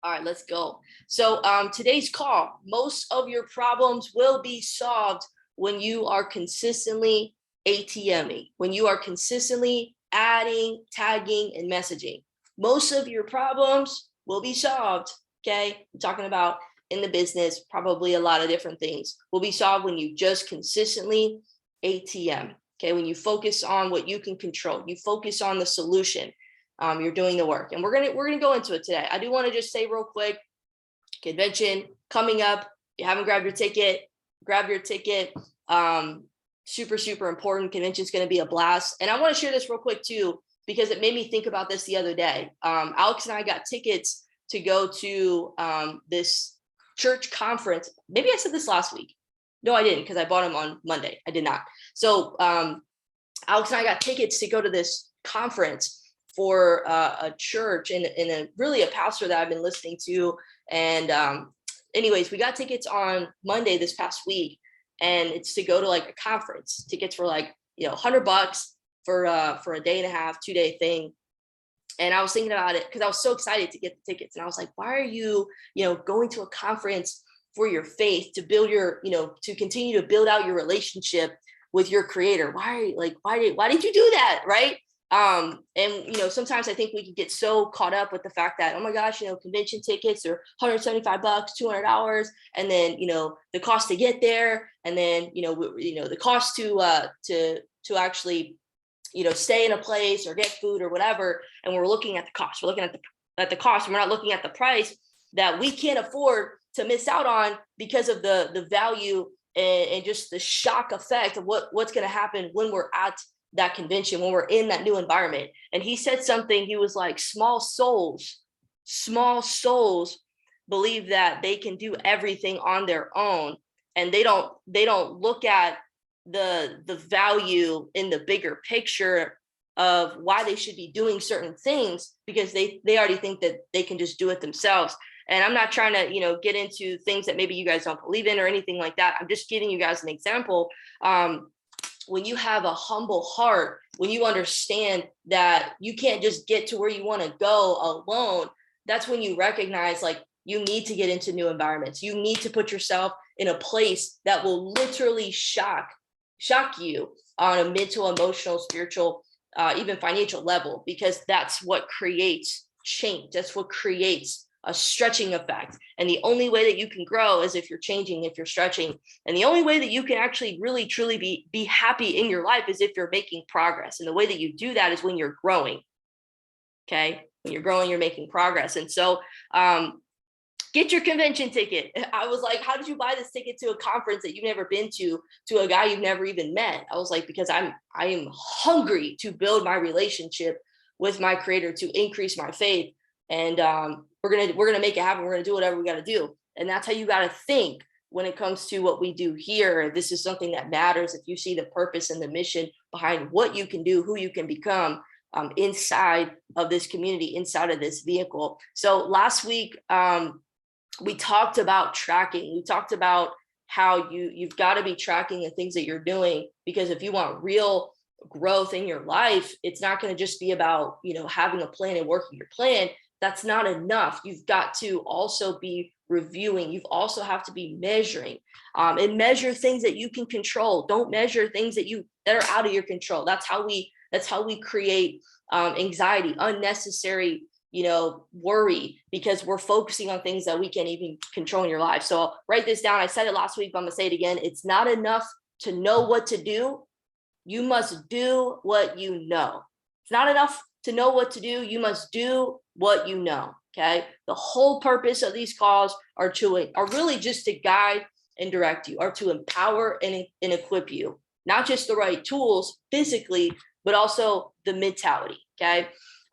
All right, let's go. So today's call, most of your problems will be solved when you are consistently ATMing, when you are consistently adding, tagging, and messaging. Most of your problems will be solved. Okay. I'm talking about in the business, probably a lot of different things will be solved when you just consistently ATM. Okay. When you focus on what you can control, you focus on the solution. You're doing the work, and we're gonna go into it today. I do want to just say real quick, convention coming up. If you haven't grabbed your ticket, grab your ticket. Super important. Convention's going to be a blast, and I want to share this real quick too because it made me think about this the other day. Alex and I got tickets to go to this church conference. Maybe I said this last week. No, I didn't, because I bought them on Monday. I did not. So Alex and I got tickets to go to this conference for a church and a really a pastor that I've been listening to. And anyways, we got tickets on Monday this past week, and it's to go to like a conference. Tickets for like, $100 for a day and a half, 2-day thing. And I was thinking about it because I was so excited to get the tickets. And I was like, why are you, going to a conference for your faith, to build your, to continue to build out your relationship with your creator? Why did you do that? Right. And sometimes I think we can get so caught up with the fact that, oh my gosh, convention tickets are $175, $200, and then the cost to get there, and then the cost to actually stay in a place or get food or whatever, and we're looking at the cost. We're looking at the cost, and we're not looking at the price that we can't afford to miss out on because of the value and just the shock effect of what's going to happen when we're at that convention, when we're in that new environment. And he said something, he was like, small souls believe that they can do everything on their own, and they don't look at the value in the bigger picture of why they should be doing certain things, because they already think that they can just do it themselves. And I'm not trying to get into things that maybe you guys don't believe in or anything like that. I'm just giving you guys an example. When you have a humble heart, when you understand that you can't just get to where you want to go alone, that's when you recognize like you need to get into new environments. You need to put yourself in a place that will literally shock you on a mental, emotional, spiritual, even financial level, because that's what creates change. That's what creates a stretching effect. And the only way that you can grow is if you're changing, if you're stretching. And the only way that you can actually really, truly be happy in your life is if you're making progress. And the way that you do that is when you're growing. Okay. When you're growing, you're making progress. And so, get your convention ticket. I was like, how did you buy this ticket to a conference that you've never been to a guy you've never even met? I was like, because I am hungry to build my relationship with my creator, to increase my faith. And we're gonna make it happen. We're gonna do whatever we gotta do. And that's how you gotta think when it comes to what we do here. This is something that matters. If you see the purpose and the mission behind what you can do, who you can become inside of this community, inside of this vehicle. So last week, we talked about tracking. We talked about how you've got to be tracking the things that you're doing, because if you want real growth in your life, it's not going to just be about, having a plan and working your plan. That's not enough. You've got to also be reviewing. You've also have to be measuring, and measure things that you can control. Don't measure things that are out of your control. That's how we create anxiety, unnecessary worry, because we're focusing on things that we can't even control in your life. So I'll write this down. I said it last week, but I'm gonna say it again. It's not enough to know what to do. You must do what you know. It's not enough to know what to do. You must do what you know. Okay. The whole purpose of these calls are really just to guide and direct you, or to empower and equip you, not just the right tools physically, but also the mentality. Okay.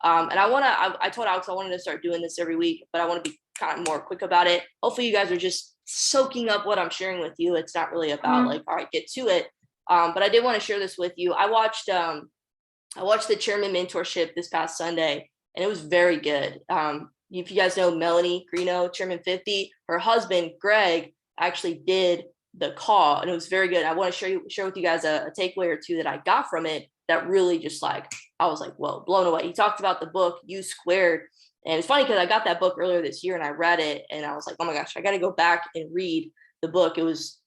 And I told Alex I wanted to start doing this every week, but I want to be kind of more quick about it. Hopefully you guys are just soaking up what I'm sharing with you. It's not really about like, all right, get to it. But I did want to share this with you. I watched the Chairman Mentorship this past Sunday, and it was very good. If you guys know Melanie Greeno, Chairman 50, her husband, Greg, actually did the call, and it was very good. I want to share with you guys a takeaway or two that I got from it that really just I was like, whoa, blown away. He talked about the book U Squared, And it's funny because I got that book earlier this year and I read it and I was like, oh my gosh, I got to go back and read the book. It was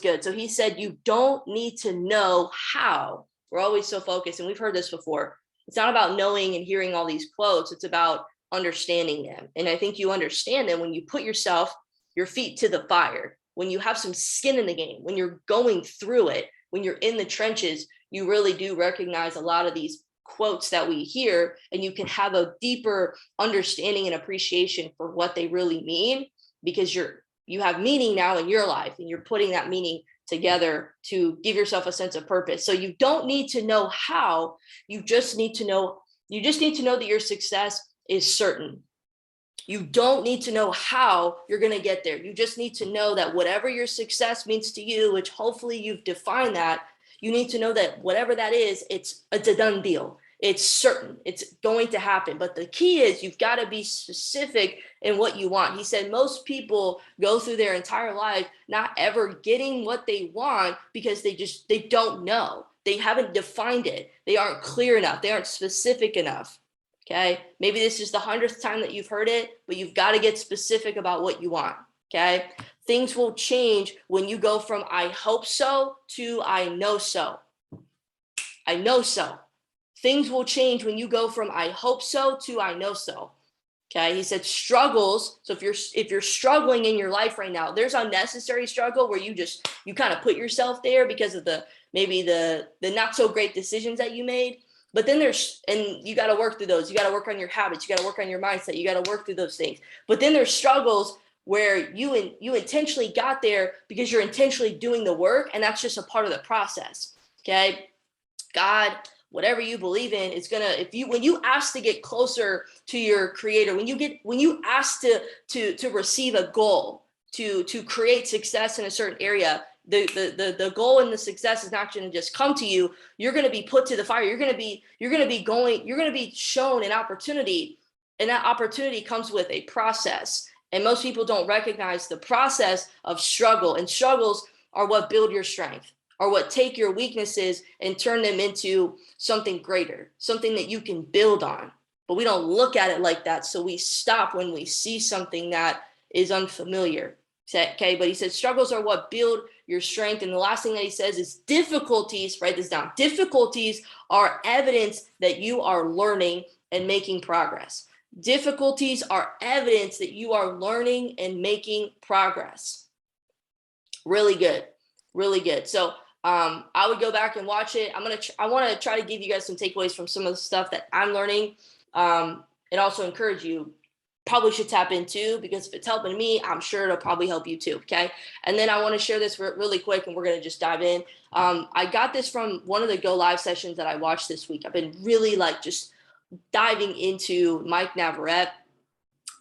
good. So he said, you don't need to know how. We're always so focused, and we've heard this before. It's not about knowing and hearing all these quotes. It's about understanding them. And I think you understand them when you put your feet to the fire, when you have some skin in the game, when you're going through it, when you're in the trenches, you really do recognize a lot of these quotes that we hear, and you can have a deeper understanding and appreciation for what they really mean, because you have meaning now in your life and you're putting that meaning together to give yourself a sense of purpose. So you don't need to know how, you just need to know that your success is certain. You don't need to know how you're going to get there. You just need to know that whatever your success means to you, which hopefully you've defined that, you need to know that whatever that is, it's a done deal. It's certain. It's going to happen. But the key is you've got to be specific in what you want. He said most people go through their entire life not ever getting what they want because they don't know. They haven't defined it. They aren't clear enough. They aren't specific enough. Okay. Maybe this is the 100th time that you've heard it, but you've got to get specific about what you want. Okay. Things will change when you go from I hope so to I know so. I know so. Things will change when you go from I hope so to I know so. Okay. He said struggles. So if you're struggling in your life right now, there's unnecessary struggle where you kind of put yourself there because of maybe the not so great decisions that you made. But then and you got to work through those. You got to work on your habits. You got to work on your mindset. You got to work through those things. But then there's struggles where you intentionally got there because you're intentionally doing the work, and that's just a part of the process. Okay. God, whatever you believe in, is gonna, when you ask to get closer to your creator, when you ask to receive a goal, to create success in a certain area, the goal and the success is not going to just come to you. You're going to be put to the fire. You're going to be shown an opportunity, and that opportunity comes with a process. And most people don't recognize the process of struggle, and struggles are what build your strength, or what take your weaknesses and turn them into something greater, something that you can build on. But we don't look at it like that. So we stop when we see something that is unfamiliar. Okay, but he said struggles are what build your strength. And the last thing that he says is difficulties, write this down. Difficulties are evidence that you are learning and making progress. Difficulties are evidence that you are learning and making progress. Really good. Really good. So I would go back and watch it. I want to try to give you guys some takeaways from some of the stuff that I'm learning, and also encourage you. Probably should tap into, because if it's helping me, I'm sure it'll probably help you too. Okay. And then I want to share this really quick, and we're going to just dive in. I got this from one of the Go Live sessions that I watched this week. I've been really just diving into Mike Navarrete.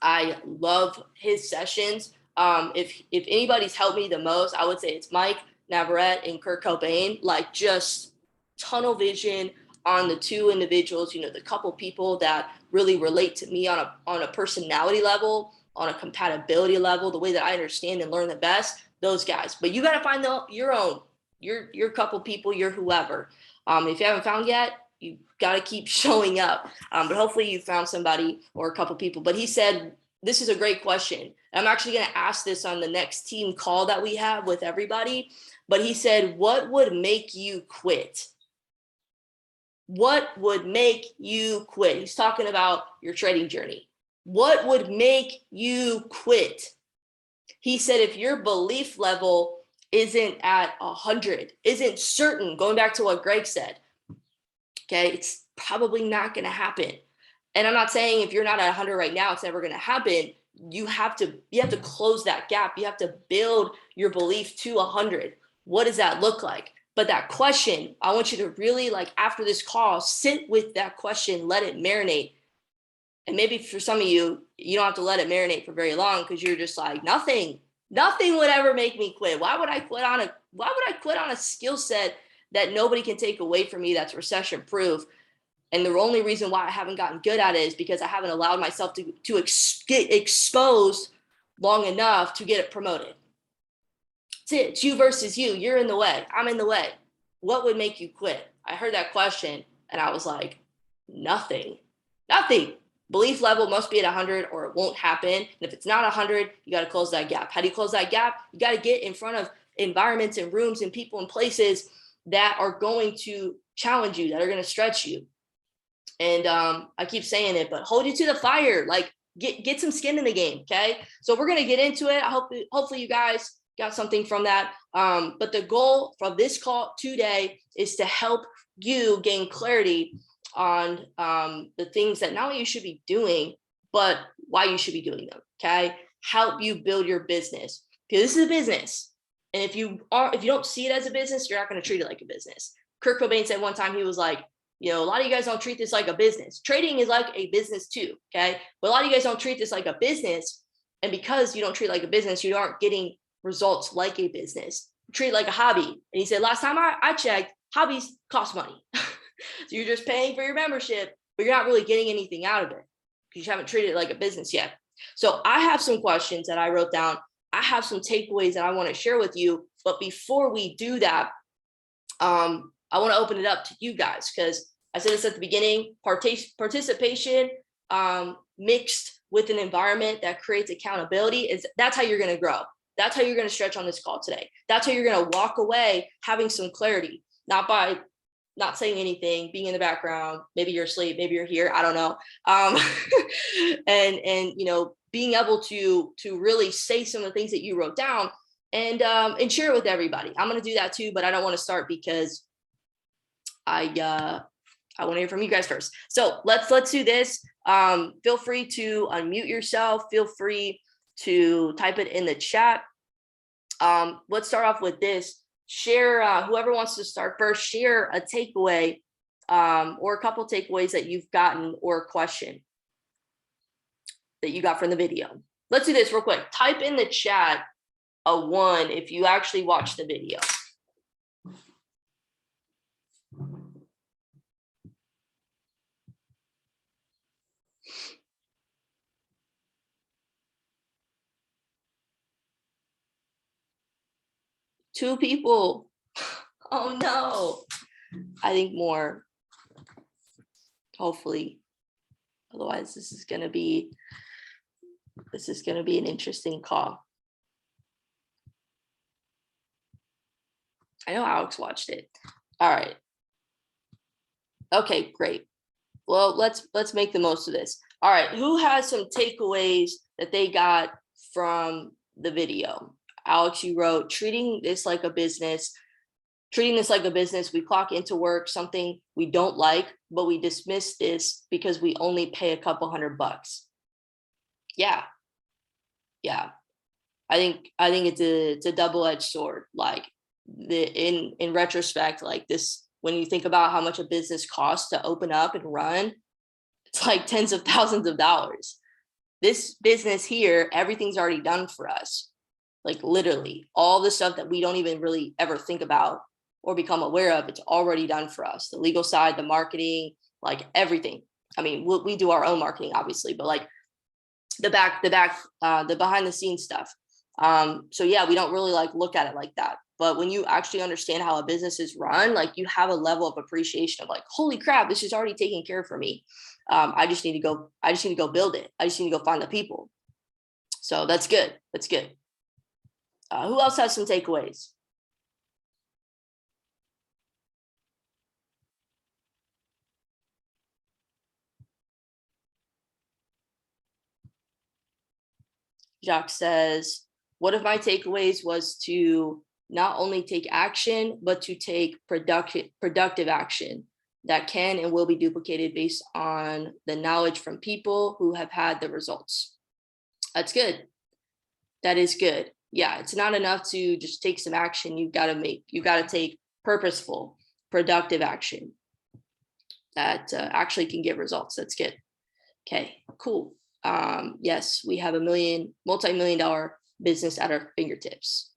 I love his sessions. If anybody's helped me the most, I would say it's Mike Navarrete and Kurt Cobain. Just tunnel vision on the two individuals, the couple people that really relate to me on a personality level, on a compatibility level, the way that I understand and learn the best, those guys. But you got to find your own, your couple people, your whoever. If you haven't found yet, you got to keep showing up. But hopefully you found somebody or a couple people. But he said, this is a great question. I'm actually going to ask this on the next team call that we have with everybody. But he said, what would make you quit? What would make you quit? He's talking about your trading journey. What would make you quit? He said, if your belief level isn't at 100, isn't certain, going back to what Greg said, okay, it's probably not going to happen. And I'm not saying if you're not at 100 right now, it's never going to happen. You have to close that gap. You have to build your belief to 100. What does that look like? But that question, I want you to really, after this call, sit with that question, let it marinate. And maybe for some of you, you don't have to let it marinate for very long, because you're just like, nothing would ever make me quit. Why would I quit on a skill set that nobody can take away from me, that's recession proof? And the only reason why I haven't gotten good at it is because I haven't allowed myself to get exposed long enough to get it promoted. It's you versus you. You're in the way. I'm in the way. What would make you quit? I heard that question and I was like, nothing. Belief level must be at 100 or it won't happen. And if it's not 100, you got to close that gap. How do you close that gap? You got to get in front of environments and rooms and people and places that are going to challenge you, that are going to stretch you. And I keep saying it, but hold you to the fire. Like get some skin in the game. Okay. So we're going to get into it. Hopefully you guys got something from that. But the goal from this call today is to help you gain clarity on the things that not only you should be doing, but why you should be doing them. Okay. Help you build your business, because this is a business. And if you don't see it as a business, you're not going to treat it like a business. Kurt Cobain said one time, he was like, a lot of you guys don't treat this like a business. Trading is like a business too. Okay. But a lot of you guys don't treat this like a business. And because you don't treat it like a business, you aren't getting results like a business. Treat it like a hobby. And he said, last time I checked, hobbies cost money. So you're just paying for your membership, but you're not really getting anything out of it because you haven't treated it like a business yet. So I have some questions that I wrote down. I have some takeaways that I want to share with you. But before we do that, I want to open it up to you guys, because I said this at the beginning, participation mixed with an environment that creates accountability, that's how you're going to grow. That's how you're going to stretch on this call today. That's how you're going to walk away having some clarity, not by not saying anything, being in the background, maybe you're asleep, maybe you're here, I don't know. And being able to really say some of the things that you wrote down and share it with everybody. I'm going to do that too, but I don't want to start because I want to hear from you guys first. So let's do this. Feel free to unmute yourself. Feel free to type it in the chat. Let's start off with this. Share, whoever wants to start first, share a takeaway or a couple takeaways that you've gotten or a question that you got from the video. Let's do this real quick. Type in the chat a 1 if you actually watched the video. Two people. Oh no. I think more. Hopefully. Otherwise, this is gonna be an interesting call. I know Alex watched it. All right. Okay, great. Well, let's make the most of this. All right, who has some takeaways that they got from the video? Alex, you wrote, treating this like a business. We clock into work, something we don't like, but we dismiss this because we only pay a couple $100. Yeah. I think it's a double-edged sword. Like in retrospect, like this, when you think about how much a business costs to open up and run, it's like tens of thousands of dollars. This business here, everything's already done for us. Like literally all the stuff that we don't even really ever think about or become aware of, it's already done for us. The legal side, the marketing, like everything. I mean, we do our own marketing, obviously, but like the behind the scenes stuff. So yeah, we don't really like look at it like that. But when you actually understand how a business is run, like you have a level of appreciation of like, holy crap, this is already taken care of for me. I just need to go build it. I just need to go find the people. So that's good. Who else has some takeaways? Jacques says, one of my takeaways was to not only take action, but to take productive action that can and will be duplicated based on the knowledge from people who have had the results. That's good. That is good. Yeah, it's not enough to just take some action. You've got to take purposeful, productive action that actually can get results. That's good. Okay, cool. Yes, we have a multi-million-dollar business at our fingertips.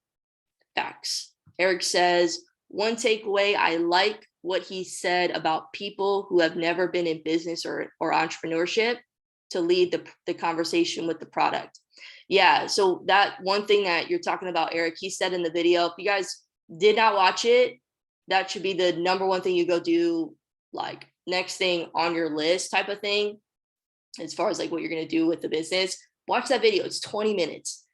Facts. Eric says, one takeaway, I like what he said about people who have never been in business or entrepreneurship to lead the conversation with the product. Yeah, so that one thing that you're talking about, Eric, he said in the video, if you guys did not watch it, that should be the number one thing you go do, like next thing on your list type of thing. as far as like what you're going to do with the business, watch that video. It's 20 minutes.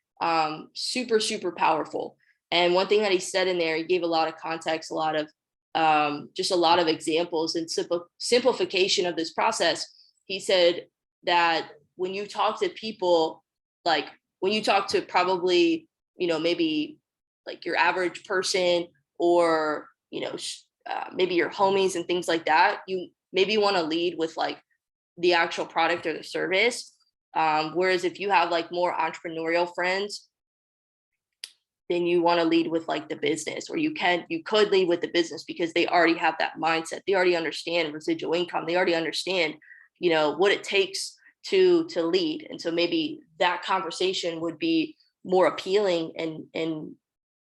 Super, super powerful. And one thing that he said in there, he gave a lot of context, a lot of just a lot of examples and simplification of this process. He said that when you talk to people, like when you talk to probably, maybe like your average person, or, maybe your homies and things like that, you maybe want to lead with like the actual product or the service. Whereas if you have like more entrepreneurial friends, then you want to lead with like the business, or you could lead with the business because they already have that mindset. They already understand residual income. They already understand, what it takes to lead. And so maybe that conversation would be more appealing and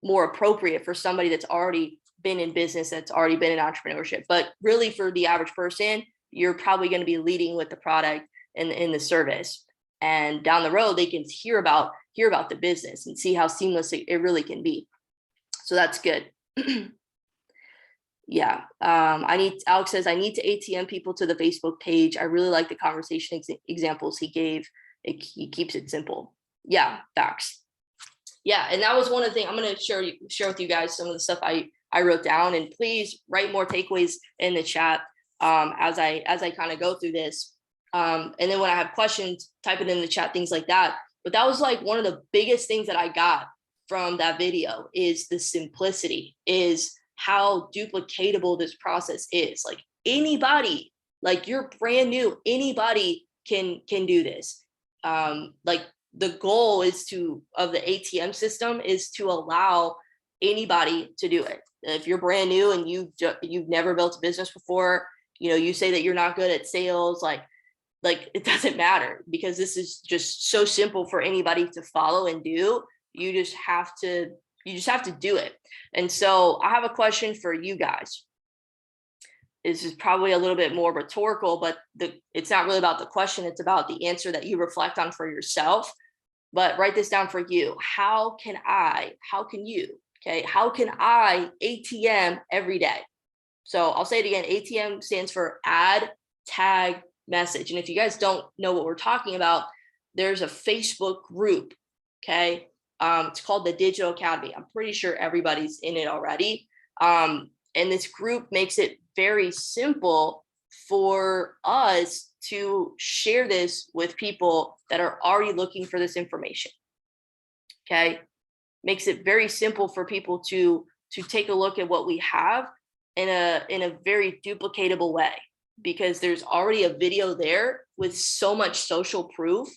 more appropriate for somebody that's already been in business, that's already been in entrepreneurship. But really for the average person, you're probably going to be leading with the product and in the service. And down the road, they can hear about the business and see how seamless it really can be. So that's good. Yeah. Alex says, I need to ATM people to the Facebook page. I really like the conversation examples he gave. He keeps it simple. Yeah, facts. Yeah. And that was one of the things I'm going to share with you guys some of the stuff I wrote down, and please write more takeaways in the chat as I kind of go through this. And then when I have questions, type it in the chat, things like that. But that was like one of the biggest things that I got from that video, is the simplicity, is how duplicatable this process is. Like anybody, like you're brand new, anybody can do this. Like the goal of the ATM system is to allow anybody to do it. If you're brand new and you've never built a business before, you say that you're not good at sales, like it doesn't matter, because this is just so simple for anybody to follow and do. You just have to do it. And so I have a question for you guys. This is probably a little bit more rhetorical, but it's not really about the question. It's about the answer that you reflect on for yourself. But write this down for you. How can you ATM every day? So I'll say it again. ATM stands for add, tag, message. And if you guys don't know what we're talking about, there's a Facebook group. Okay. It's called the Digital Academy. I'm pretty sure everybody's in it already. And this group makes it very simple for us to share this with people that are already looking for this information. Okay. Makes it very simple for people to take a look at what we have in a very duplicatable way, because there's already a video there with so much social proof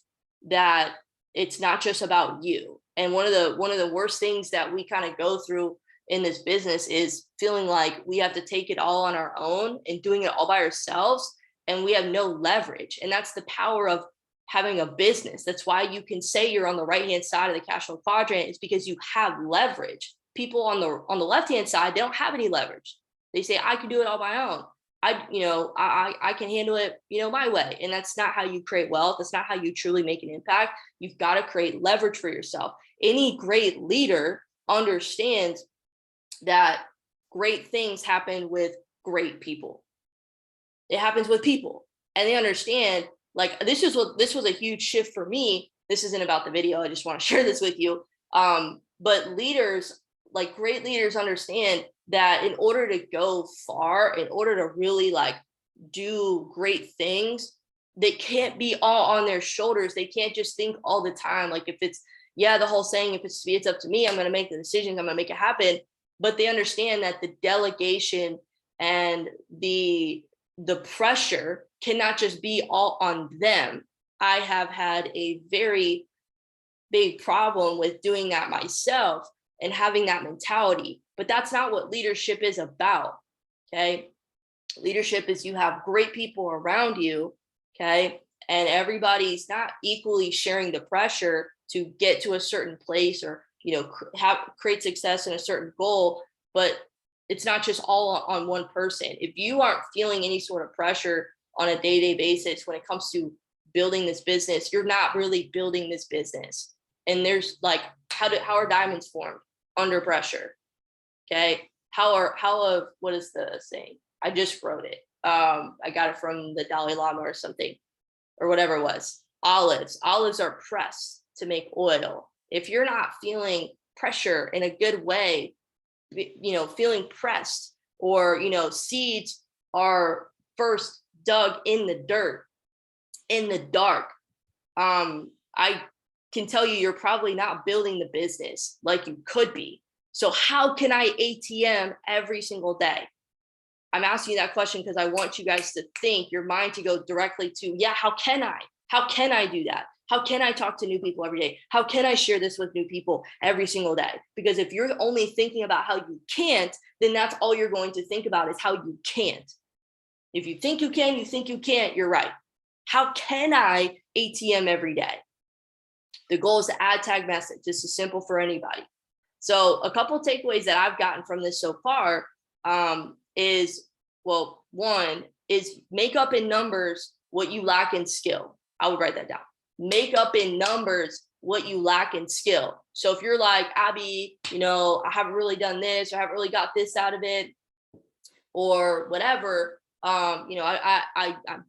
that it's not just about you. And one of the worst things that we kind of go through in this business is feeling like we have to take it all on our own and doing it all by ourselves, and we have no leverage. And that's the power of having a business. That's why you can say you're on the right-hand side of the cash flow quadrant, is because you have leverage. People on the left-hand side, they don't have any leverage. They say, I can do it all my own. I can handle it, my way. And that's not how you create wealth. That's not how you truly make an impact. You've got to create leverage for yourself. Any great leader understands that great things happen with great people. It happens with people, and they understand, like, this was a huge shift for me. This isn't about the video. I just want to share this with you. But leaders, like great leaders, understand that in order to go far, in order to really like do great things, they can't be all on their shoulders. They can't just think all the time. Like if it's, the whole saying, if it's up to me, I'm going to make the decisions, I'm going to make it happen. But they understand that the delegation and the pressure cannot just be all on them. I have had a very big problem with doing that myself and having that mentality. But that's not what leadership is about. Okay. Leadership is you have great people around you. Okay. And everybody's not equally sharing the pressure to get to a certain place, or, create success in a certain goal. But it's not just all on one person. If you aren't feeling any sort of pressure on a day-to-day basis when it comes to building this business, you're not really building this business. And there's like, how are diamonds formed? Under pressure. Okay. What is the saying? I just wrote it. I got it from the Dalai Lama or something. or whatever it was. Olives are pressed to make oil. If you're not feeling pressure in a good way, feeling pressed, or, seeds are first dug in the dirt, in the dark, I can tell you're probably not building the business like you could be. So how can I ATM every single day? I'm asking you that question because I want you guys to think, your mind to go directly to, yeah, how can I? How can I do that? How can I talk to new people every day? How can I share this with new people every single day? Because if you're only thinking about how you can't, then that's all you're going to think about is how you can't. If you think you can, you think you can't, you're right. How can I ATM every day? The goal is to add tag message. This is simple for anybody. So a couple of takeaways that I've gotten from this so far is, well, one is make up in numbers what you lack in skill. I would write that down. Make up in numbers what you lack in skill. So if you're like, Abby, I haven't really done this, or I haven't really got this out of it, or whatever, I'm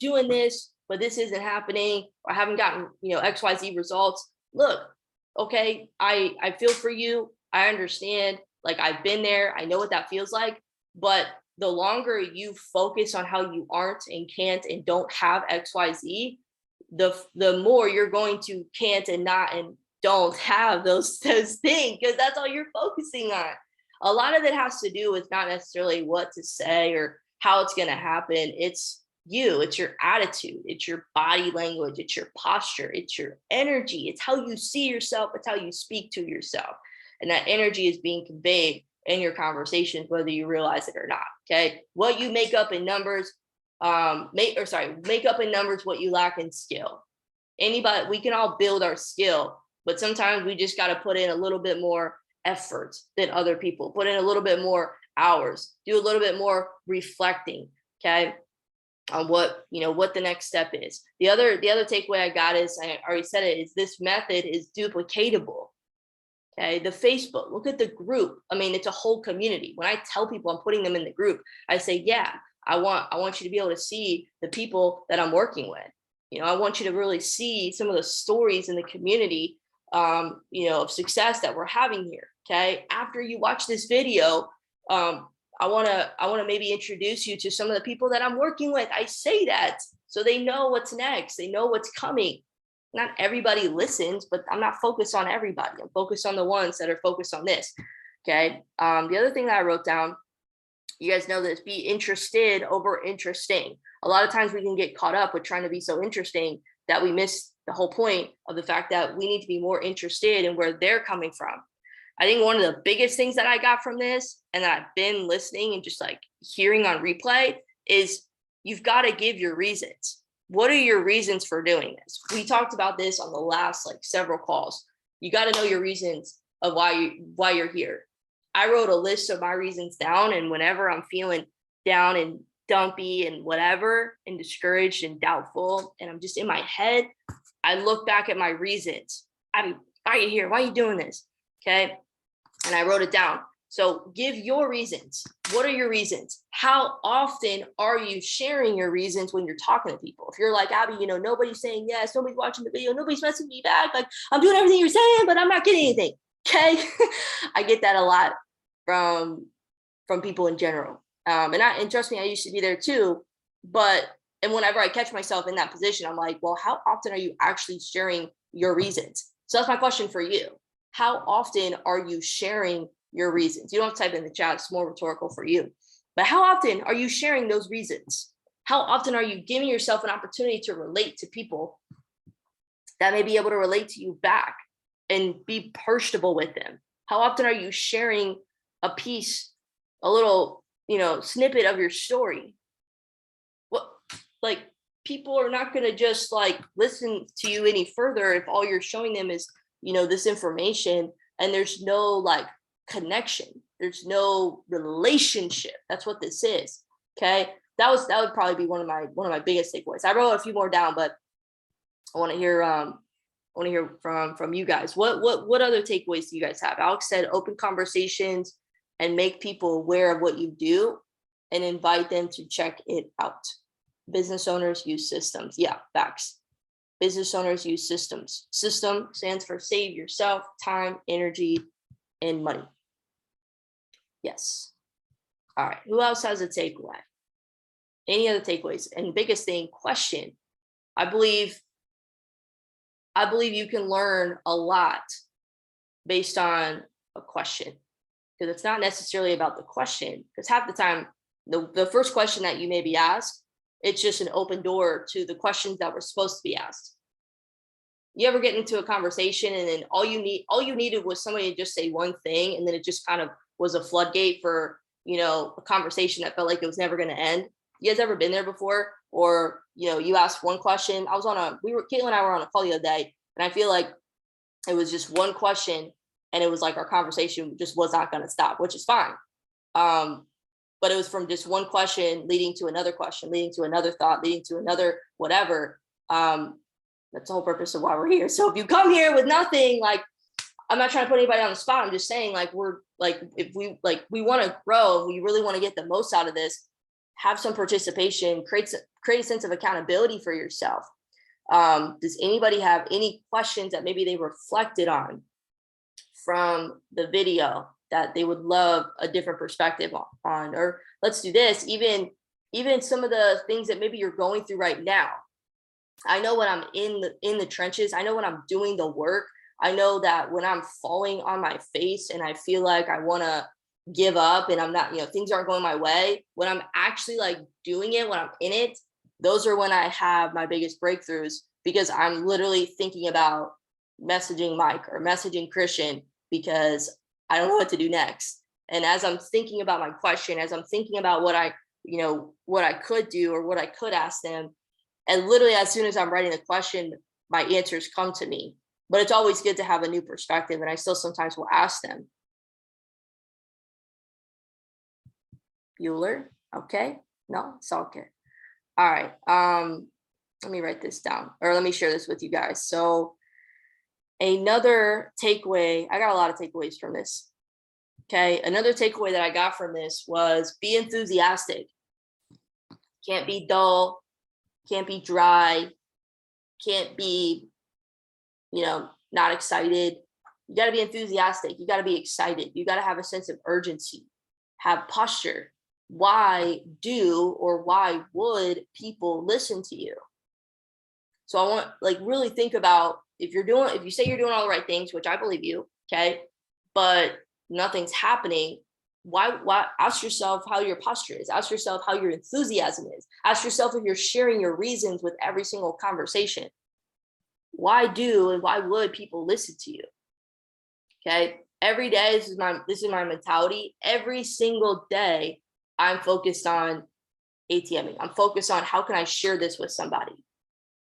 doing this, but this isn't happening, or I haven't gotten, XYZ results. Look, okay, I feel for you. I understand. Like, I've been there. I know what that feels like. But the longer you focus on how you aren't and can't and don't have XYZ, the more you're going to can't and not and don't have those things, because that's all you're focusing on. A lot of it has to do with not necessarily what to say or how it's going to happen. It's you, it's your attitude, it's your body language, it's your posture, it's your energy, it's how you see yourself, it's how you speak to yourself. And that energy is being conveyed in your conversations, whether you realize it or not. Okay. What you make up in numbers, make up in numbers what you lack in skill. Anybody, we can all build our skill, but sometimes we just got to put in a little bit more effort than other people, put in a little bit more hours, do a little bit more reflecting. Okay. On what the next step is. The other takeaway I got is, I already said it, is this method is duplicatable. Okay, the Facebook, look at the group. I mean, it's a whole community. When I tell people I'm putting them in the group, I say, yeah, I want you to be able to see the people that I'm working with. I want you to really see some of the stories in the community, of success that we're having here. Okay, after you watch this video, I want to maybe introduce you to some of the people that I'm working with. I say that so they know what's next. They know what's coming. Not everybody listens, but I'm not focused on everybody. I'm focused on the ones that are focused on this. Okay. The other thing that I wrote down, you guys know this, be interested over interesting. A lot of times we can get caught up with trying to be so interesting that we miss the whole point of the fact that we need to be more interested in where they're coming from. I think one of the biggest things that I got from this, and that I've been listening and just like hearing on replay, is you've got to give your reasons. What are your reasons for doing this? We talked about this on the last several calls. You got to know your reasons of why you're here. I wrote a list of my reasons down, and whenever I'm feeling down and dumpy and whatever, and discouraged and doubtful, and I'm just in my head, I look back at my reasons. I mean, why are you here? Why are you doing this? Okay. And I wrote it down. So give your reasons. What are your reasons? How often are you sharing your reasons when you're talking to people? If you're like, Abby, nobody's saying yes, nobody's watching the video, nobody's messaging me back. Like, I'm doing everything you're saying, but I'm not getting anything. Okay. I get that a lot from people in general. And trust me, I used to be there too. And whenever I catch myself in that position, I'm like, well, how often are you actually sharing your reasons? So that's my question for you. How often are you sharing your reasons? You don't have to type in the chat, it's more rhetorical for you. But how often are you sharing those reasons? How often are you giving yourself an opportunity to relate to people that may be able to relate to you back and be personable with them? How often are you sharing a piece, a little, snippet of your story? People are not going to just listen to you any further if all you're showing them is, this information, and there's no connection. There's no relationship. That's what this is. Okay. That would probably be one of my biggest takeaways. I wrote a few more down, but I want to hear from you guys. What other takeaways do you guys have? Alex said open conversations and make people aware of what you do and invite them to check it out. Business owners use systems. Yeah, facts. business owners use systems. System stands for save yourself time, energy, and money. Yes. All right. Who else has a takeaway? Any other takeaways? And biggest thing, question. I believe you can learn a lot based on a question, because it's not necessarily about the question, because half the time the first question that you may be asked, it's just an open door to the questions that were supposed to be asked. You ever get into a conversation and then all you needed was somebody to just say one thing, and then it just kind of was a floodgate for, a conversation that felt like it was never going to end? You guys ever been there before? Or, you asked one question. Caitlin and I were on a call the other day, and I feel like it was just one question, and it was like our conversation just was not going to stop, which is fine. But it was from just one question leading to another question, leading to another thought, leading to another whatever. That's the whole purpose of why we're here. So if you come here with nothing, like, I'm not trying to put anybody on the spot. I'm just saying, like, if we want to grow, we really want to get the most out of this, have some participation, create a sense of accountability for yourself. Does anybody have any questions that maybe they reflected on from the video that they would love a different perspective on? Or let's do this, even some of the things that maybe you're going through right now. I know when I'm in the trenches, I know when I'm doing the work, I know that when I'm falling on my face and I feel like I want to give up and I'm not, things aren't going my way, when I'm actually like doing it, when I'm in it, those are when I have my biggest breakthroughs, because I'm literally thinking about messaging Mike or messaging Christian, because I don't know what to do next. And as I'm thinking about my question, as I'm thinking about what I could do or what I could ask them, and literally as soon as I'm writing the question, my answers come to me. But it's always good to have a new perspective, and I still sometimes will ask them. Bueller, okay? No, it's all good. All right. Let me write this down, or let me share this with you guys. So another takeaway, I got a lot of takeaways from this. Okay. Another takeaway that I got from this was be enthusiastic. Can't be dull, can't be dry, can't be, not excited. You got to be enthusiastic. You got to be excited. You got to have a sense of urgency, have posture. Why would people listen to you? So I want really think about if you say you're doing all the right things, which I believe you, okay, but nothing's happening. Why ask yourself how your posture is, ask yourself how your enthusiasm is, ask yourself if you're sharing your reasons with every single conversation. Why would people listen to you? Okay. Every day, this is my mentality. Every single day, I'm focused on ATMing. I'm focused on how can I share this with somebody?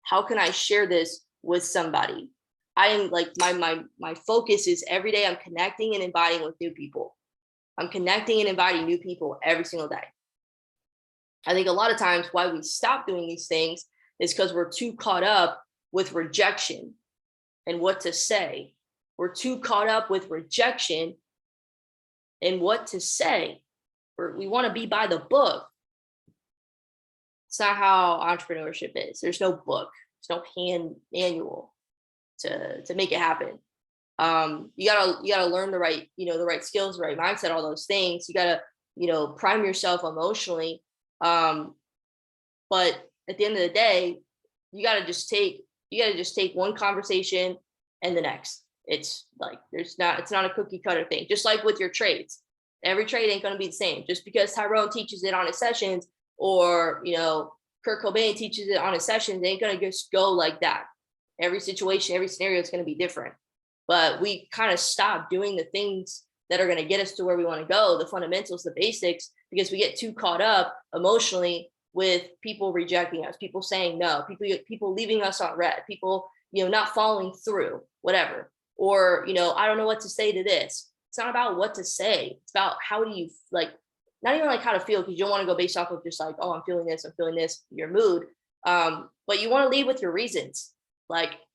How can I share this with somebody? I am my focus is every day I'm connecting and inviting with new people. I'm connecting and inviting new people every single day. I think a lot of times why we stop doing these things is because we're too caught up with rejection and what to say. We're too caught up with rejection and what to say. We want to be by the book. It's not how entrepreneurship is. There's no book. There's no hand manual to make it happen. You gotta learn the right skills, the right mindset, all those things. You gotta, prime yourself emotionally. But at the end of the day, you gotta just take one conversation and the next. It's like it's not a cookie cutter thing. Just like with your trades, every trade ain't gonna be the same. Just because Tyrone teaches it on his sessions, or Kurt Cobain teaches it on his sessions, they ain't gonna just go like that. Every situation, every scenario is gonna be different. But we kind of stop doing the things that are gonna get us to where we want to go, the fundamentals, the basics, because we get too caught up emotionally with people rejecting us, people saying no, people leaving us on red, people, not following through, whatever. Or, I don't know what to say to this. It's not about what to say. It's about how do you not even how to feel, because you don't want to go based off of just oh, I'm feeling this, your mood. But you want to lead with your reasons.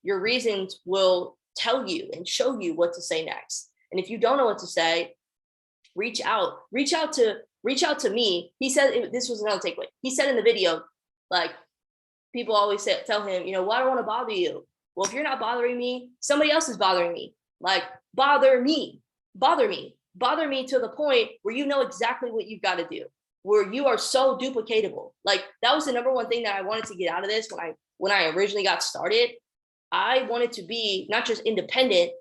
Your reasons will tell you and show you what to say next. And if you don't know what to say, reach out to me. He said, this was another takeaway. He said in the video, people always tell him, well, I don't want to bother you. Well, if you're not bothering me, somebody else is bothering me. Like, bother me to the point where you know exactly what you've got to do, where you are so duplicatable. Like, that was the number one thing that I wanted to get out of this when I originally got started. I wanted to be not just independent,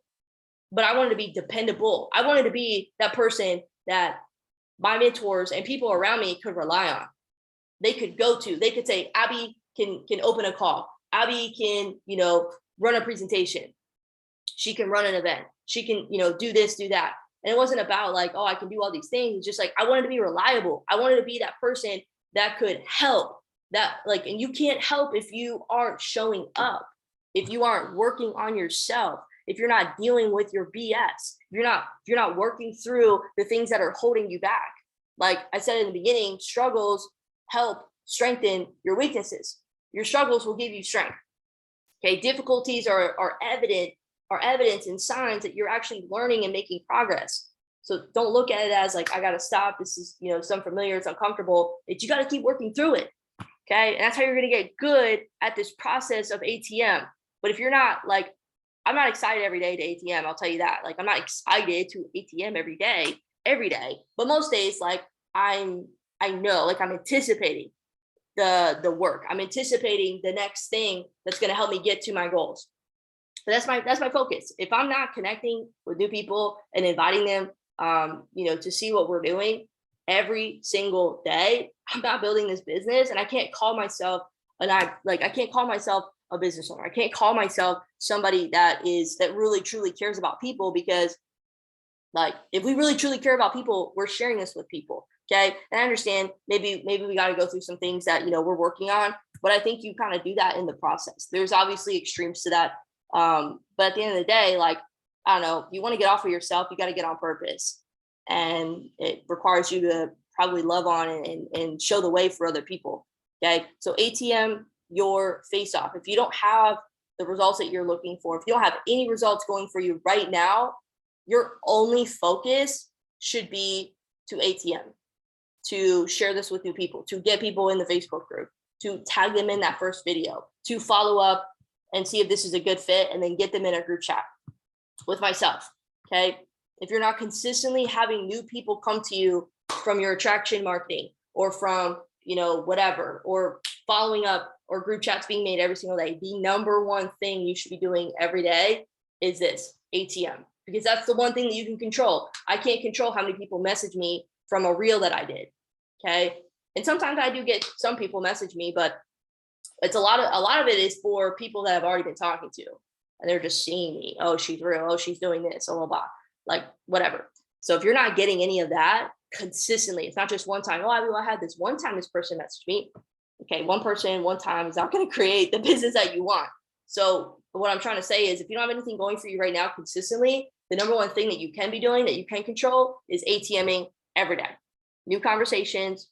but I wanted to be dependable. I wanted to be that person that my mentors and people around me could rely on. They could go to, they could say, Abby can open a call. Abby can, run a presentation. She can run an event. She can, do this, do that. And it wasn't about like, oh, I can do all these things. It's just like, I wanted to be reliable. I wanted to be that person that could help, that like, and you can't help if you aren't showing up, if you aren't working on yourself, if you're not dealing with your BS, if you're not working through the things that are holding you back. Like I said in the beginning, struggles help strengthen your weaknesses. Your struggles will give you strength. Okay, difficulties are evidence and signs that you're actually learning and making progress. So don't look at it as like, I gotta stop. This is, it's unfamiliar, it's uncomfortable. You gotta keep working through it. Okay, and that's how you're gonna get good at this process of ATM. But if you're not like, I'm not excited every day to ATM, I'll tell you that. Like, I'm not excited to ATM every day, but most days, like I know, like I'm anticipating the work. I'm anticipating the next thing that's going to help me get to my goals. But that's my focus. If I'm not connecting with new people and inviting them, to see what we're doing every single day, I'm not building this business, and I can't call myself I can't call myself a business owner. I can't call myself somebody that really truly cares about people, because like, if we really truly care about people, we're sharing this with people. Okay. And I understand maybe we got to go through some things that, we're working on, but I think you kind of do that in the process. There's obviously extremes to that. But at the end of the day, like, I don't know, you want to get off of yourself, you got to get on purpose. And it requires you to probably love on and show the way for other people. Okay. So ATM your face off. If you don't have the results that you're looking for, if you don't have any results going for you right now, your only focus should be to ATM, to share this with new people, to get people in the Facebook group, to tag them in that first video, to follow up and see if this is a good fit, and then get them in a group chat with myself. Okay. If you're not consistently having new people come to you from your attraction marketing, or from, whatever, or following up, or group chats being made every single day, the number one thing you should be doing every day is this ATM, because that's the one thing that you can control. I can't control how many people message me from a reel that I did. Okay. And sometimes I do get some people message me, but it's a lot of it is for people that I've already been talking to, and they're just seeing me. Oh, she's real. Oh, she's doing this. Blah, blah, blah. Like, whatever. So if you're not getting any of that consistently, it's not just one time. Oh, I had this one time this person messaged me. Okay. One person, one time is not going to create the business that you want. So what I'm trying to say is, if you don't have anything going for you right now consistently, the number one thing that you can be doing, that you can control, is ATMing every day. New conversations,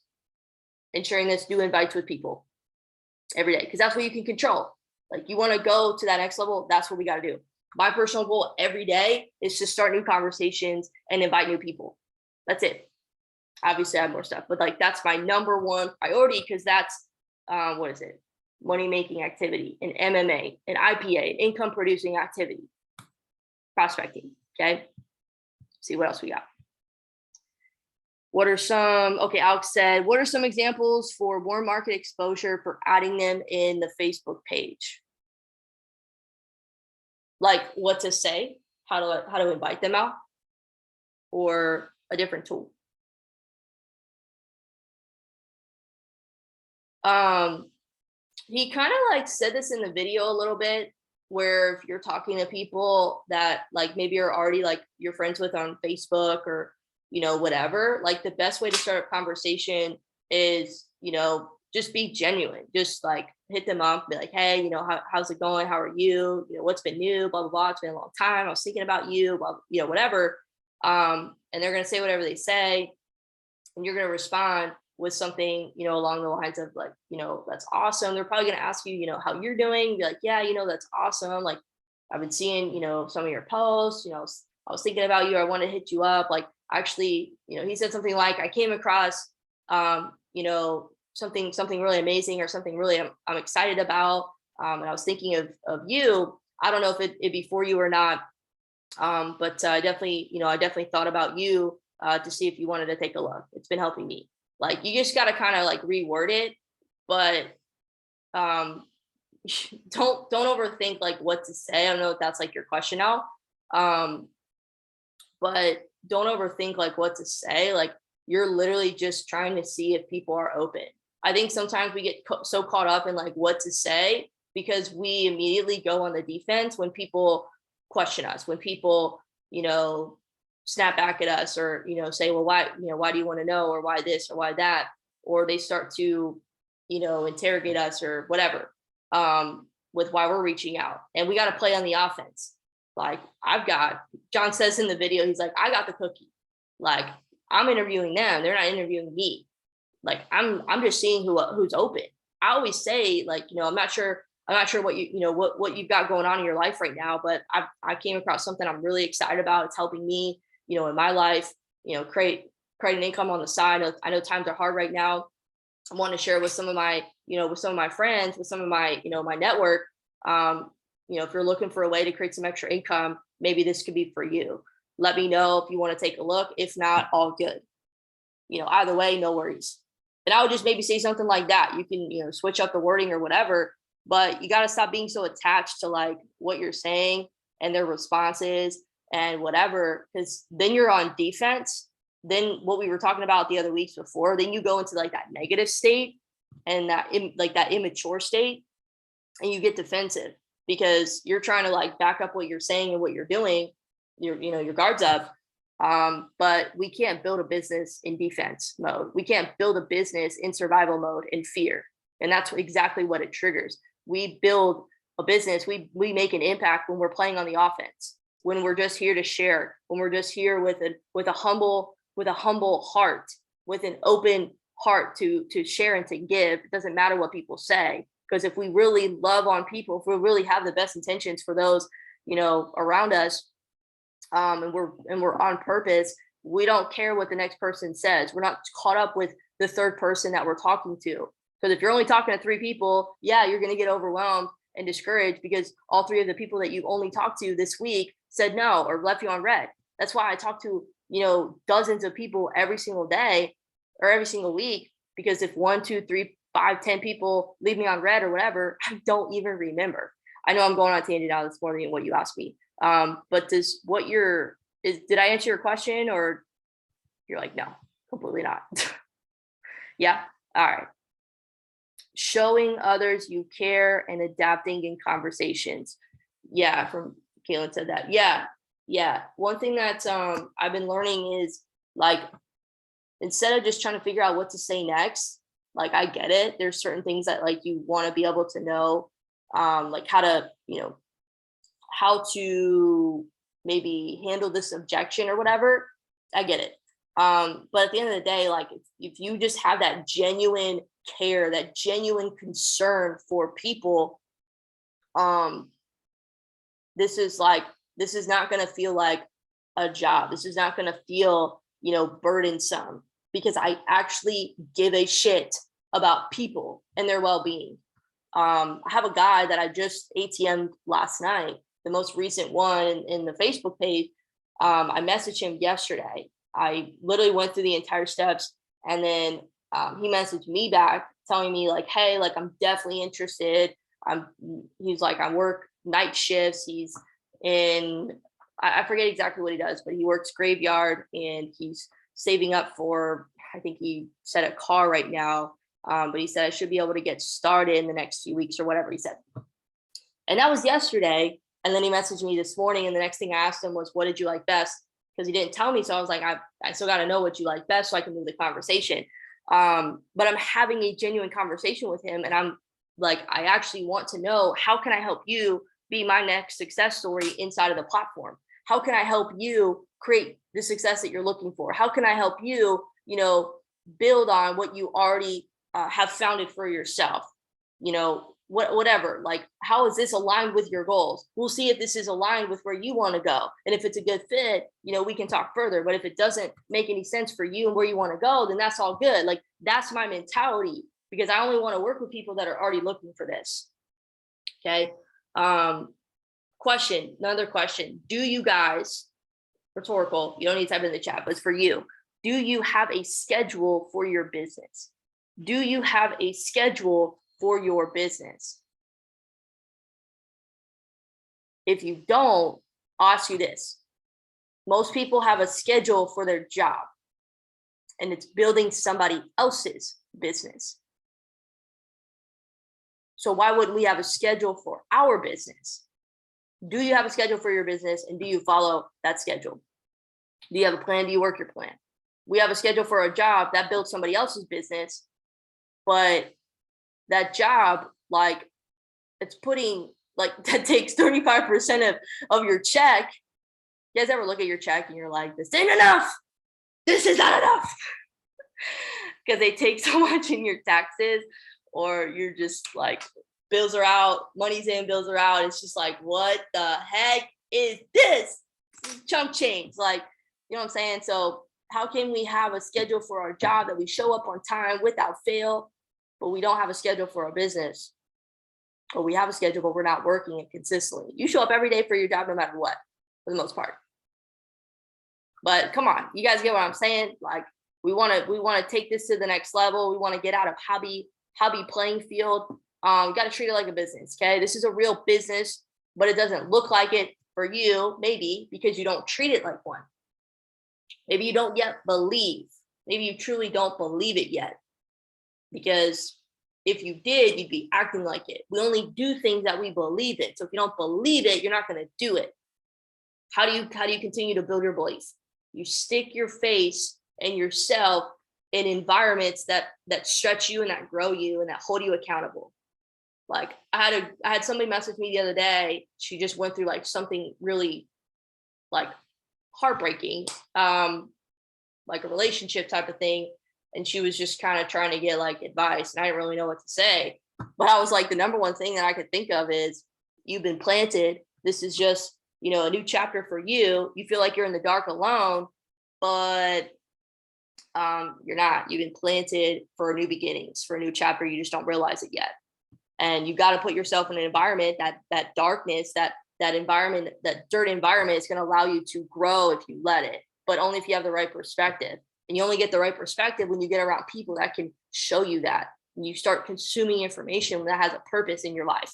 ensuring this, new invites with people every day, because that's what you can control. Like, you want to go to that next level, that's what we got to do. My personal goal every day is to start new conversations and invite new people. That's it. Obviously I have more stuff, but like, that's my number one priority, because that's money making activity, an MMA, an IPA, income producing activity, prospecting. Okay. See what else we got. Alex said, what are some examples for warm market exposure for adding them in the Facebook page? Like, what to say, how to invite them out, or a different tool? He kind of like said this in the video a little bit, where if you're talking to people that like maybe you're already like you're friends with on Facebook, or whatever, like the best way to start a conversation is, just be genuine. Just like hit them up, be like, hey, how's it going? How are you? What's been new? Blah, blah, blah. It's been a long time. I was thinking about you, blah, whatever. And they're going to say whatever they say, and you're going to respond with something, along the lines of like, that's awesome. They're probably going to ask you, how you're doing. Be like, yeah, that's awesome. Like, I've been seeing, some of your posts, I was thinking about you. I want to hit you up. Like, actually, he said something like, I came across, something really amazing or something really I'm excited about, and I was thinking of you. I don't know if it'd be for you or not, but I definitely thought about you to see if you wanted to take a look. It's been helping me. Like you just got to kind of like reword it, but um, don't overthink like what to say. I don't know if that's like your question now, um, but don't overthink like what to say. Like you're literally just trying to see if people are open. I think sometimes we get so caught up in like what to say because we immediately go on the defense when people question us, when people, snap back at us or, say, well, why do you want to know, or why this or why that? Or they start to, interrogate us or whatever, with why we're reaching out. And we got to play on the offense. Like John says in the video, he's like, I got the cookie. Like I'm interviewing them. They're not interviewing me. Like I'm just seeing who's open. I always say, like, I'm not sure what what you've got going on in your life right now, but I came across something I'm really excited about. It's helping me, in my life, create an income on the side. I know times are hard right now. I want to share with some of my, with some of my friends, with some of my, my network. If you're looking for a way to create some extra income, maybe this could be for you. Let me know if you want to take a look. If not, all good. Either way, no worries. And I would just maybe say something like that. You can, switch up the wording or whatever, but you got to stop being so attached to like what you're saying and their responses and whatever, because then you're on defense. Then what we were talking about the other weeks before, then you go into like that negative state and that immature state, and you get defensive because you're trying to like back up what you're saying and what you're doing. Your guard's up. But we can't build a business in defense mode. We can't build a business in survival mode in fear. And that's exactly what it triggers. We build a business, we make an impact when we're playing on the offense, when we're just here to share, when we're just here with a humble heart, with an open heart to share and to give. It doesn't matter what people say, because if we really love on people, if we really have the best intentions for those, around us, and we're on purpose, we don't care what the next person says. We're not caught up with the third person that we're talking to. Because if you're only talking to 3 people, yeah, you're going to get overwhelmed and discouraged because all 3 of the people that you only talked to this week said no or left you on red. That's why I talk to, dozens of people every single day or every single week, because if 1, 2, 3, 5, 10 people leave me on red or whatever, I don't even remember. I know I'm going on a tangent now. That's more than what you asked me. But did I answer your question, or you're like, no, completely not? Yeah. All right. Showing others you care and adapting in conversations. Yeah. From Kaylin said that. Yeah. Yeah. One thing that, I've been learning is like, instead of just trying to figure out what to say next, like, I get it. There's certain things that like you want to be able to know, like how to maybe handle this objection or whatever. I get it. But at the end of the day, like if you just have that genuine care, that genuine concern for people, this is not going to feel like a job. This is not going to feel, burdensome, because I actually give a shit about people and their well-being. I have a guy that I just ATM'd last night, the most recent one in the Facebook page. I messaged him yesterday. I literally went through the entire steps, and then he messaged me back telling me like, hey, like I'm definitely interested. He's like, I work night shifts. He's I forget exactly what he does, but he works graveyard and he's saving up for, I think he said, a car right now. But he said I should be able to get started in the next few weeks or whatever he said. And that was yesterday. And then he messaged me this morning, and the next thing I asked him was, what did you like best? Because he didn't tell me. So I was like, I still got to know what you like best so I can move the conversation. But I'm having a genuine conversation with him. And I'm like, I actually want to know, how can I help you be my next success story inside of the platform? How can I help you create the success that you're looking for? How can I help you, build on what you already have founded for yourself? Whatever, like, how is this aligned with your goals? We'll see if this is aligned with where you want to go. And if it's a good fit, we can talk further. But if it doesn't make any sense for you and where you want to go, then that's all good. Like, that's my mentality. because I only want to work with people that are already looking for this. Okay. Another question. Do you guys, rhetorical, you don't need to type it in the chat, but it's for you. Do you have a schedule for your business? Do you have a schedule for your business? If you don't, I'll ask you this. Most people have a schedule for their job, and it's building somebody else's business. So why wouldn't we have a schedule for our business? Do you have a schedule for your business, and do you follow that schedule? Do you have a plan? Do you work your plan? We have a schedule for a job that builds somebody else's business, but that job, like, it's putting, like, that takes 35% of your check. You guys ever look at your check and you're like, this ain't enough. This is not enough. Because they take so much in your taxes, or you're just like, bills are out, money's in, bills are out. It's just like, what the heck is this? Chump change. Like, you know what I'm saying? So how can we have a schedule for our job that we show up on time without fail, but we don't have a schedule for our business? Or we have a schedule, but we're not working it consistently. You show up every day for your job, no matter what, for the most part. But come on, you guys get what I'm saying? Like, we want to take this to the next level. We want to get out of hobby playing field. You got to treat it like a business. Okay, this is a real business, but it doesn't look like it for you, maybe because you don't treat it like one. Maybe you don't yet believe. Maybe you truly don't believe it yet, because if you did, you'd be acting like it. We only do things that we believe in. So if you don't believe it, you're not going to do it. How do you continue to build your belief? You stick your face and yourself in environments that stretch you and that grow you and that hold you accountable. Like, I had somebody message me the other day. She just went through like something really like heartbreaking, like a relationship type of thing. And she was just kind of trying to get like advice, and I didn't really know what to say. But I was like, the number one thing that I could think of is, you've been planted. This is just, a new chapter for you. You feel like you're in the dark alone, but you're not. You've been planted for new beginnings, for a new chapter. You just don't realize it yet. And you got to put yourself in an environment that darkness, that environment, that dirt environment is going to allow you to grow if you let it, but only if you have the right perspective. And you only get the right perspective when you get around people that can show you that. And you start consuming information that has a purpose in your life.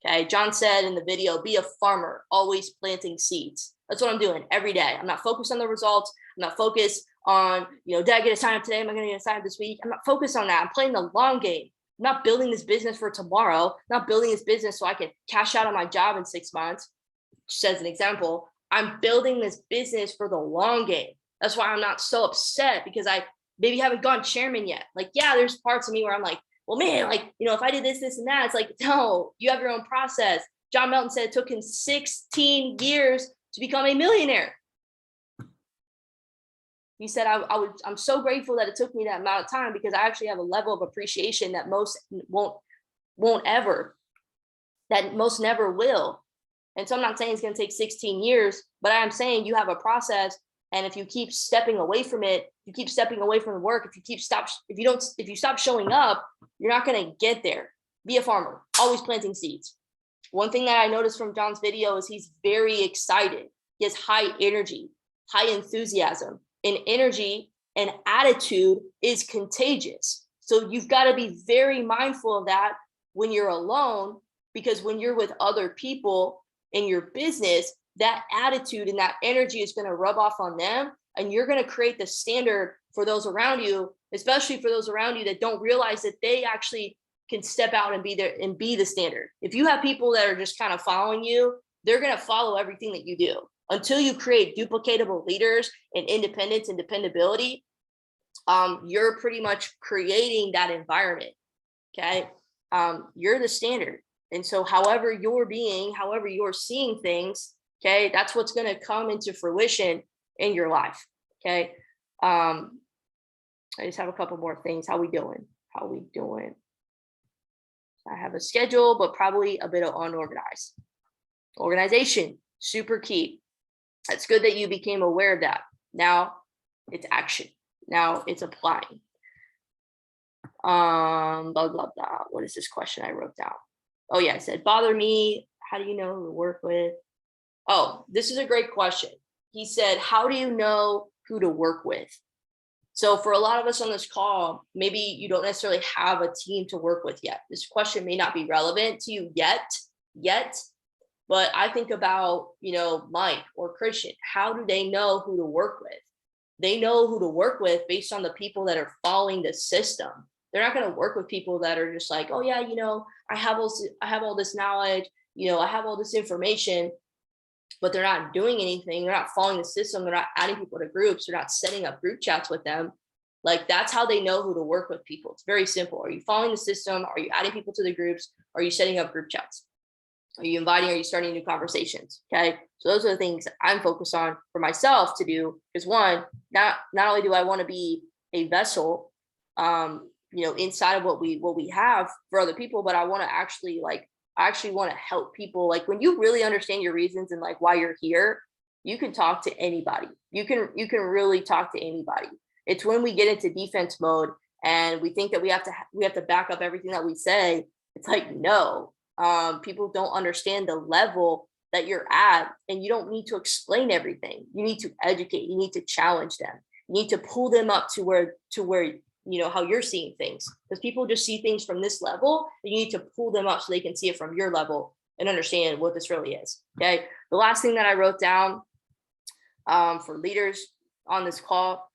Okay. John said in the video, be a farmer, always planting seeds. That's what I'm doing every day. I'm not focused on the results. I'm not focused on, did I get a sign up today? Am I going to get a sign up this week? I'm not focused on that. I'm playing the long game. I'm not building this business for tomorrow. I'm not building this business so I can cash out on my job in 6 months. Just as an example, I'm building this business for the long game. That's why I'm not so upset, because I maybe haven't gone chairman yet. Like, yeah, there's parts of me where I'm like, well, man, like, if I did this, and that, it's like, no, you have your own process. John Melton said it took him 16 years to become a millionaire. He said, I'm so grateful that it took me that amount of time, because I actually have a level of appreciation that most won't ever, that most never will. And so I'm not saying it's going to take 16 years, but I am saying you have a process. And if you keep stepping away from it, you keep stepping away from the work, if you stop showing up, you're not going to get there. Be a farmer, always planting seeds. One thing that I noticed from John's video is he's very excited. He has high energy, high enthusiasm, and energy and attitude is contagious. So you've got to be very mindful of that when you're alone, because when you're with other people in your business, that attitude and that energy is going to rub off on them, and you're going to create the standard for those around you, especially for those around you that don't realize that they actually can step out and be there and be the standard. If you have people that are just kind of following you, they're going to follow everything that you do. Until you create duplicatable leaders and independence and dependability, you're pretty much creating that environment. Okay. You're the standard. And so however you're seeing things, okay, that's what's going to come into fruition in your life. Okay. I just have a couple more things. How we doing? I have a schedule, but probably a bit of unorganized. Organization, super key. It's good that you became aware of that. Now it's action. Now it's applying. Blah, blah, blah. What is this question I wrote down? Oh yeah, I said, bother me. How do you know who to work with? Oh, this is a great question. He said, how do you know who to work with? So for a lot of us on this call, maybe you don't necessarily have a team to work with yet. This question may not be relevant to you yet, but I think about, Mike or Christian. How do they know who to work with? They know who to work with based on the people that are following the system. They're not going to work with people that are just like, oh yeah, I have all this knowledge, I have all this information, but they're not doing anything. They're not following the system. They're not adding people to groups. They're not setting up group chats with them. Like, that's how they know who to work with people. It's very simple. Are you following the system? Are you adding people to the groups? Are you setting up group chats? Are you inviting? Are you starting new conversations? Okay. So those are the things I'm focused on for myself to do. Because one, not only do I want to be a vessel, inside of what we have for other people, but I want to actually want to help people. Like, when you really understand your reasons and like why you're here, you can talk to anybody. You can really talk to anybody. It's when we get into defense mode and we think that we have to back up everything that we say. It's like, no, people don't understand the level that you're at, and you don't need to explain everything. You need to educate. You need to challenge them. You need to pull them up to where how you're seeing things, because people just see things from this level, and you need to pull them up so they can see it from your level and understand what this really is. Okay. The last thing that I wrote down for leaders on this call,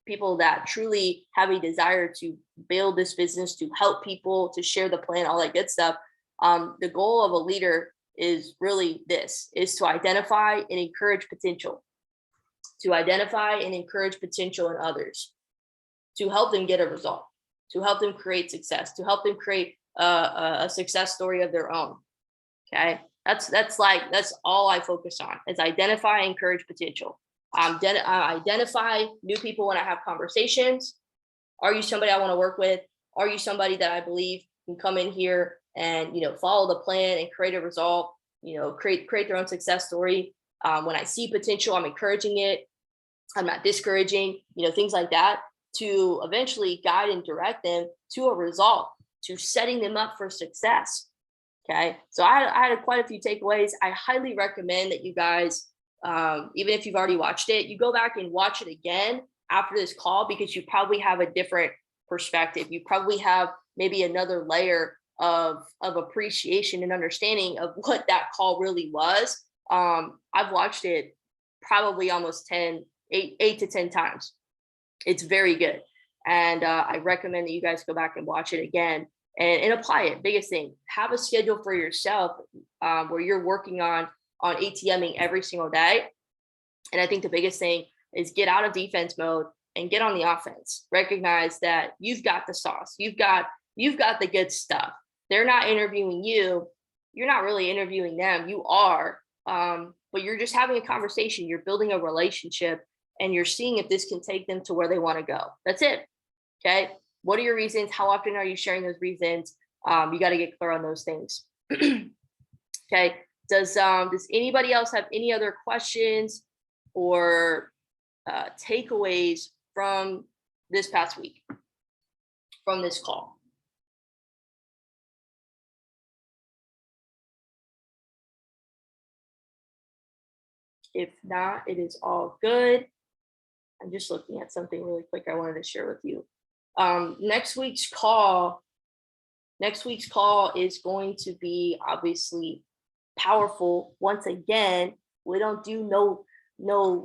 people that truly have a desire to build this business, to help people, to share the plan, all that good stuff. The goal of a leader is really is to identify and encourage potential, in others, to help them get a result, to help them create success, to help them create a success story of their own. Okay. That's all I focus on, is identify, encourage potential. Identify new people when I have conversations. Are you somebody I want to work with? Are you somebody that I believe can come in here and, follow the plan and create a result, create their own success story? When I see potential, I'm encouraging it. I'm not discouraging, things like that, to eventually guide and direct them to a result, to setting them up for success. Okay. So I had quite a few takeaways. I highly recommend that you guys, even if you've already watched it, you go back and watch it again after this call, because you probably have a different perspective. You probably have maybe another layer of appreciation and understanding of what that call really was. I've watched it probably almost 8 to 10 times. It's very good. And I recommend that you guys go back and watch it again and apply it. Biggest thing, have a schedule for yourself where you're working on ATMing every single day. And I think the biggest thing is get out of defense mode and get on the offense. Recognize that you've got the sauce. You've got the good stuff. They're not interviewing you. You're not really interviewing them. You are, but you're just having a conversation. You're building a relationship, and you're seeing if this can take them to where they want to go. That's it. Okay. What are your reasons? How often are you sharing those reasons? You got to get clear on those things. Okay. Does anybody else have any other questions or takeaways from this past week, from this call? If not, it is all good. I'm just looking at something really quick I wanted to share with you. Next week's call is going to be obviously powerful. Once again, we don't do no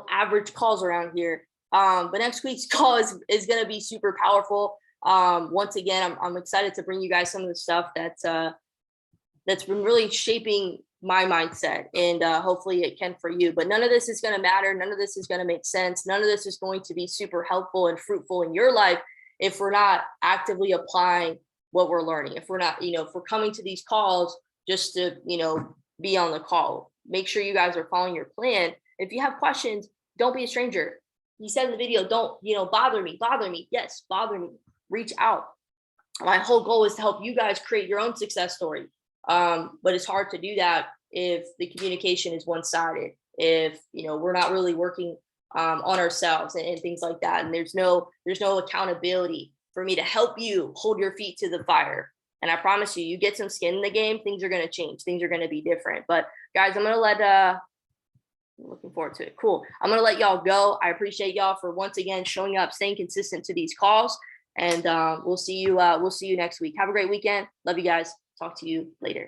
average calls around here. But next week's call is going to be super powerful. Once again, I'm excited to bring you guys some of the stuff that's been really shaping my mindset, and hopefully it can for you. But none of this is going to matter. None of this is going to make sense. None of this is going to be super helpful and fruitful in your life if we're not actively applying what we're learning. If we're not, if we're coming to these calls just to, be on the call. Make sure you guys are following your plan. If you have questions, don't be a stranger. He said in the video, don't, bother me. Yes, bother me. Reach out. My whole goal is to help you guys create your own success story. But it's hard to do that if the communication is one-sided, if, we're not really working on ourselves and things like that. And there's no accountability for me to help you hold your feet to the fire. And I promise you, you get some skin in the game, things are going to change. Things are going to be different. But guys, I'm going to let, I'm looking forward to it. Cool. I'm going to let y'all go. I appreciate y'all for once again showing up, staying consistent to these calls. And we'll see you next week. Have a great weekend. Love you guys. Talk to you later.